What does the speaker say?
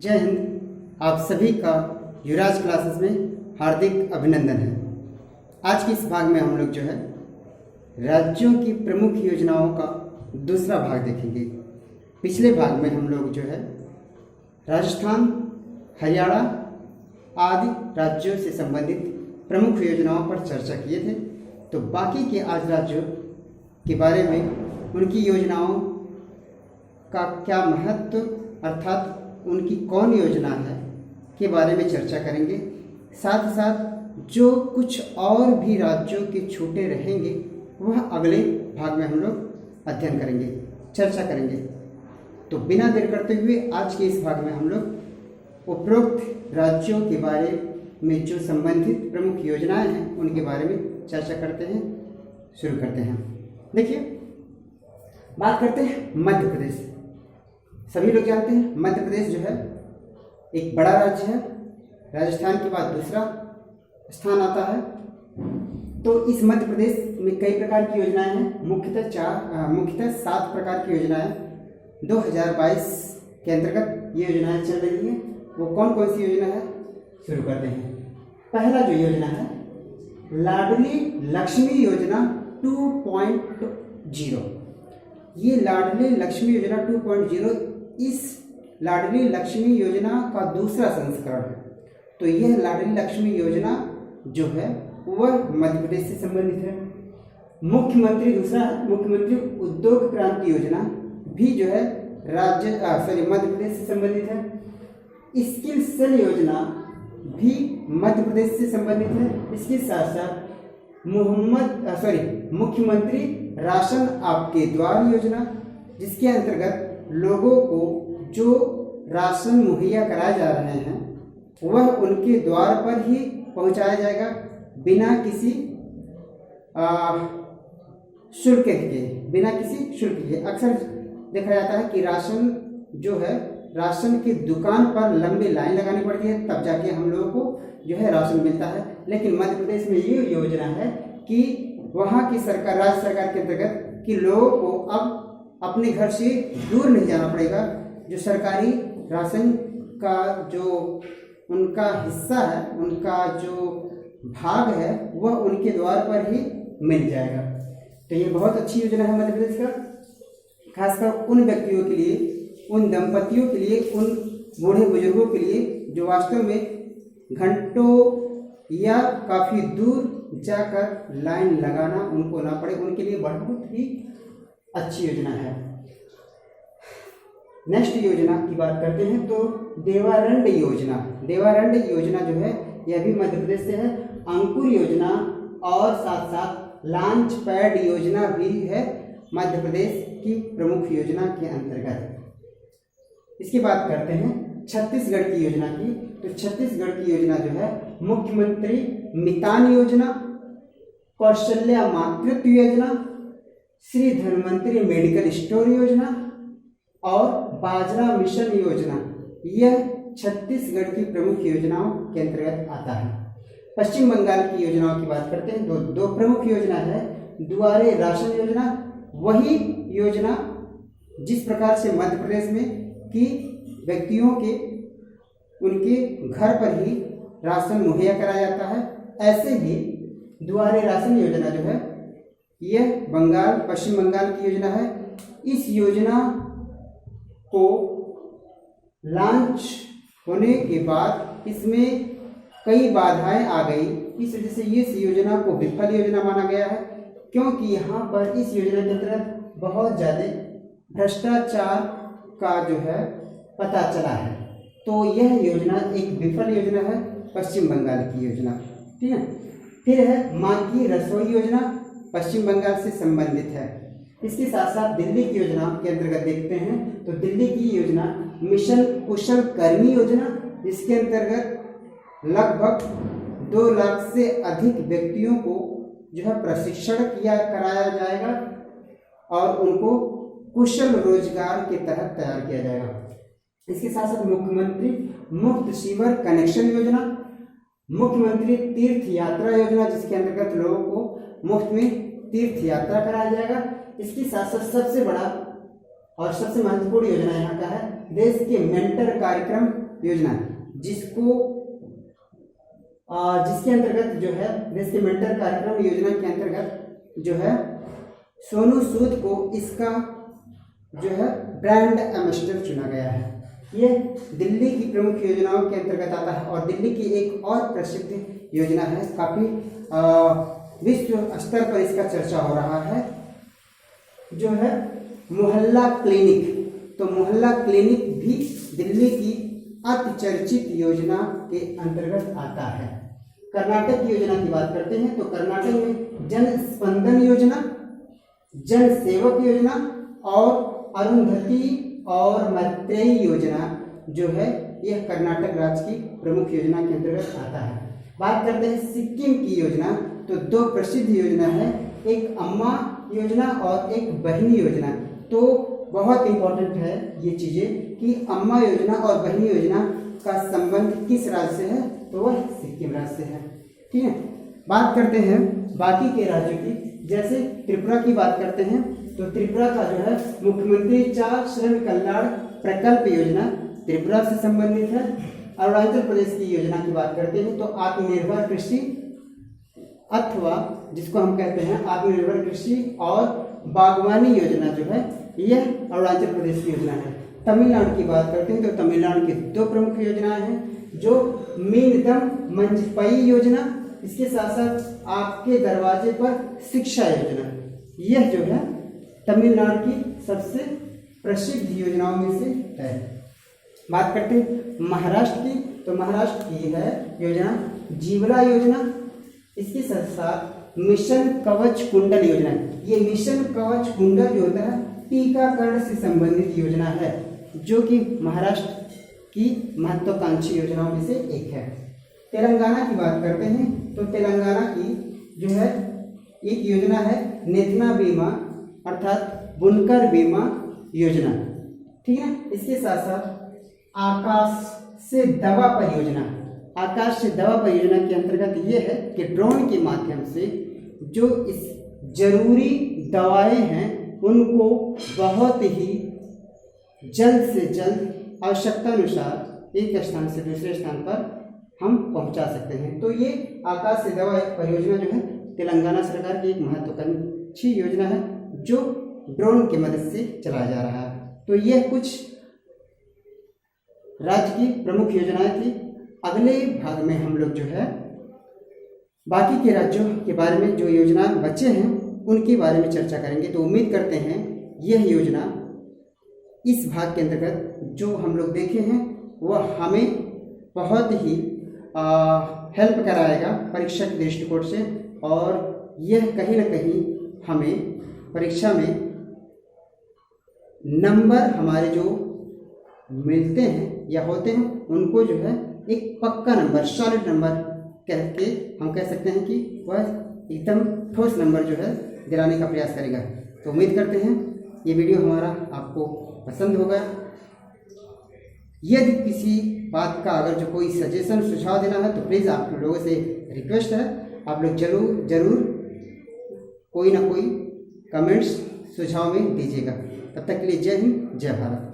जय हिंद। आप सभी का युवराज क्लासेस में हार्दिक अभिनंदन है। आज के इस भाग में हम लोग जो है राज्यों की प्रमुख योजनाओं का दूसरा भाग देखेंगे। पिछले भाग में हम लोग जो है राजस्थान, हरियाणा आदि राज्यों से संबंधित प्रमुख योजनाओं पर चर्चा किए थे। तो बाकी के आज राज्यों के बारे में उनकी योजनाओं का क्या महत्व अर्थात उनकी कौन योजना है के बारे में चर्चा करेंगे। साथ ही साथ जो कुछ और भी राज्यों के छूटे रहेंगे वह अगले भाग में हम लोग अध्ययन करेंगे, चर्चा करेंगे। तो बिना देर करते हुए आज के इस भाग में हम लोग उपरोक्त राज्यों के बारे में जो संबंधित प्रमुख योजनाएं हैं उनके बारे में चर्चा करते हैं। शुरू करते हैं। देखिए, बात करते हैं मध्य प्रदेश। सभी लोग जानते हैं मध्य प्रदेश जो है एक बड़ा राज्य है। राजस्थान के बाद दूसरा स्थान आता है। तो इस मध्य प्रदेश में कई प्रकार की योजनाएं हैं। मुख्यतः 7 प्रकार की योजनाएं 2022 के अंतर्गत ये योजनाएं चल रही हैं। वो कौन कौन सी योजना है, शुरू करते हैं। पहला जो योजना है लाडली लक्ष्मी योजना 2.0। ये लाडली लक्ष्मी योजना 2.0 इस लाडली लक्ष्मी योजना का दूसरा संस्करण है। तो यह लाडली लक्ष्मी योजना जो है वह मध्य प्रदेश से संबंधित है। मुख्यमंत्री दूसरा है मुख्यमंत्री उद्योग क्रांति योजना भी जो है मध्य प्रदेश से संबंधित है। स्किल सेल योजना भी मध्य प्रदेश से संबंधित है। इसके साथ साथ मुख्यमंत्री राशन आपके द्वार योजना, जिसके अंतर्गत लोगों को जो राशन मुहैया कराए जा रहे हैं वह उनके द्वार पर ही पहुंचाया जाएगा बिना किसी शुल्क के। अक्सर देखा जाता है कि राशन जो है राशन की दुकान पर लंबी लाइन लगानी पड़ती है, तब जाके हम लोगों को जो है राशन मिलता है। लेकिन मध्य प्रदेश में ये योजना है कि वहाँ की सरकार, राज्य सरकार के अंतर्गत कि लोगों को अब अपने घर से दूर नहीं जाना पड़ेगा। जो सरकारी राशन का जो उनका हिस्सा है, उनका जो भाग है वह उनके द्वार पर ही मिल जाएगा। तो ये बहुत अच्छी योजना है मध्य प्रदेश का, खासकर उन व्यक्तियों के लिए, उन दंपतियों के लिए, उन बूढ़े बुजुर्गों के लिए जो वास्तव में घंटों या काफ़ी दूर जाकर लाइन लगाना उनको ना पड़े, उनके लिए बहुत ही अच्छी योजना है। नेक्स्ट योजना की बात करते हैं तो देवारंड योजना जो है यह भी मध्य प्रदेश से है। अंकुर योजना और साथ साथ लॉन्च पैड योजना भी है मध्य प्रदेश की प्रमुख योजना के अंतर्गत। इसकी बात करते हैं छत्तीसगढ़ की योजना की। तो छत्तीसगढ़ की योजना जो है मुख्यमंत्री मितान योजना, कौशल्या मातृत्व योजना, श्री धन्वंतरी मेडिकल स्टोर योजना और बाजरा मिशन योजना, यह छत्तीसगढ़ की प्रमुख योजनाओं के अंतर्गत आता है। पश्चिम बंगाल की योजनाओं की बात करते हैं। दो प्रमुख योजना है दुआरे राशन योजना, वही योजना जिस प्रकार से मध्य प्रदेश में कि व्यक्तियों के उनके घर पर ही राशन मुहैया कराया जाता है, ऐसे ही दुआरे राशन योजना जो है यह पश्चिम बंगाल की योजना है। इस योजना को लॉन्च होने के बाद इसमें कई बाधाएं आ गई। इस वजह से इस योजना को विफल योजना माना गया है, क्योंकि यहाँ पर इस योजना के अंतर्गत बहुत ज़्यादा भ्रष्टाचार का जो है पता चला है। तो यह योजना एक विफल योजना है, पश्चिम बंगाल की योजना। ठीक है। फिर है माँ की रसोई योजना, पश्चिम बंगाल से संबंधित है। इसके साथ साथ दिल्ली की योजना के अंतर्गत देखते हैं तो दिल्ली की योजना मिशन कुशल कर्मी योजना, जिसके अंतर्गत लगभग 2 लाख से अधिक व्यक्तियों को जो है प्रशिक्षण कराया जाएगा और उनको कुशल रोजगार के तहत तैयार किया जाएगा। इसके साथ साथ मुख्यमंत्री मुफ्त सीवर कनेक्शन योजना, मुख्यमंत्री तीर्थ यात्रा योजना, जिसके अंतर्गत लोगों को मुफ्त में तीर्थ यात्रा कराया जाएगा। इसके साथ साथ सबसे बड़ा और सबसे महत्वपूर्ण योजना यहाँ का है देश के मेंटर कार्यक्रम योजना, जिसके अंतर्गत जो है देश के मेंटर कार्यक्रम योजना के अंतर्गत जो है सोनू सूद को इसका जो है ब्रांड एम्बेसडर चुना गया है। ये दिल्ली की प्रमुख योजनाओं के अंतर्गत आता है और दिल्ली की एक और प्रसिद्ध योजना है, काफी विश्व स्तर पर इसका चर्चा हो रहा है, जो है मोहल्ला क्लिनिक। तो मोहल्ला क्लिनिक भी दिल्ली की अति चर्चित योजना के अंतर्गत आता है। कर्नाटक की योजना की बात करते हैं तो कर्नाटक में जन स्पंदन योजना, जन सेवक योजना और अरुंधति और मैत्रेयी योजना जो है यह कर्नाटक राज्य की प्रमुख योजना के अंतर्गत आता है। बात करते हैं सिक्किम की योजना, तो दो प्रसिद्ध योजना है, एक अम्मा योजना और एक बहिनी योजना। तो बहुत इंपॉर्टेंट है ये चीजें कि अम्मा योजना और बहिनी योजना का संबंध किस राज्य से है, तो वह सिक्किम राज्य से है। ठीक है, बात करते हैं बाकी के राज्यों की, जैसे त्रिपुरा की बात करते हैं तो त्रिपुरा का जो है मुख्यमंत्री चार श्रम कल्याण प्रकल्प योजना त्रिपुरा से संबंधित है। अरुणाचल प्रदेश की योजना की बात करते हैं तो आत्मनिर्भर कृषि अथवा जिसको हम कहते हैं आत्मनिर्भर कृषि और बागवानी योजना जो है यह अरुणाचल प्रदेश की योजना है। तमिलनाडु की बात करते हैं तो तमिलनाडु की दो प्रमुख योजनाएं हैं, जो मीनदम मंजपई योजना, इसके साथ साथ आपके दरवाजे पर शिक्षा योजना, यह जो है तमिलनाडु की सबसे प्रसिद्ध योजनाओं में से है। बात करते हैं महाराष्ट्र की, तो महाराष्ट्र की है योजना जीवला योजना, इसके साथ साथ मिशन कवच कुंडल योजना। ये मिशन कवच कुंडल जो होता है टीकाकरण से संबंधित योजना है, जो कि महाराष्ट्र की महत्वाकांक्षी योजनाओं में से एक है। तेलंगाना की बात करते हैं तो तेलंगाना की जो है एक योजना है नेतना बीमा अर्थात बुनकर बीमा योजना। ठीक है, इसके साथ साथ आकाश से दवा परियोजना, आकाश से दवा परियोजना के अंतर्गत ये है कि ड्रोन के माध्यम से जो इस जरूरी दवाएं हैं उनको बहुत ही जल्द से जल्द आवश्यकता अनुसार एक स्थान से दूसरे स्थान पर हम पहुंचा सकते हैं। तो ये आकाश से दवा परियोजना जो है तेलंगाना सरकार की एक महत्वाकांक्षी योजना है, जो ड्रोन की मदद से चलाया जा रहा है। तो यह कुछ राज्य की प्रमुख योजनाएं थी। अगले भाग में हम लोग जो है बाकी के राज्यों के बारे में जो योजना बचे हैं उनके बारे में चर्चा करेंगे। तो उम्मीद करते हैं यह योजना इस भाग के अंतर्गत जो हम लोग देखे हैं वह हमें बहुत ही हेल्प कराएगा परीक्षा के दृष्टिकोण से, और यह कहीं ना कहीं हमें परीक्षा में नंबर हमारे जो मिलते हैं या होते हैं उनको जो है एक पक्का नंबर, सॉलिड नंबर कह के हम कह सकते हैं कि वह एकदम ठोस नंबर जो है दिलाने का प्रयास करेगा। तो उम्मीद करते हैं ये वीडियो हमारा आपको पसंद होगा। यदि किसी बात का अगर जो कोई सजेशन सुझाव देना है तो प्लीज़ आप लोगों से रिक्वेस्ट है आप लोग जरूर कोई ना कोई कमेंट्स सुझाव में दीजिएगा। तब तक के लिए जय हिंद, जय भारत।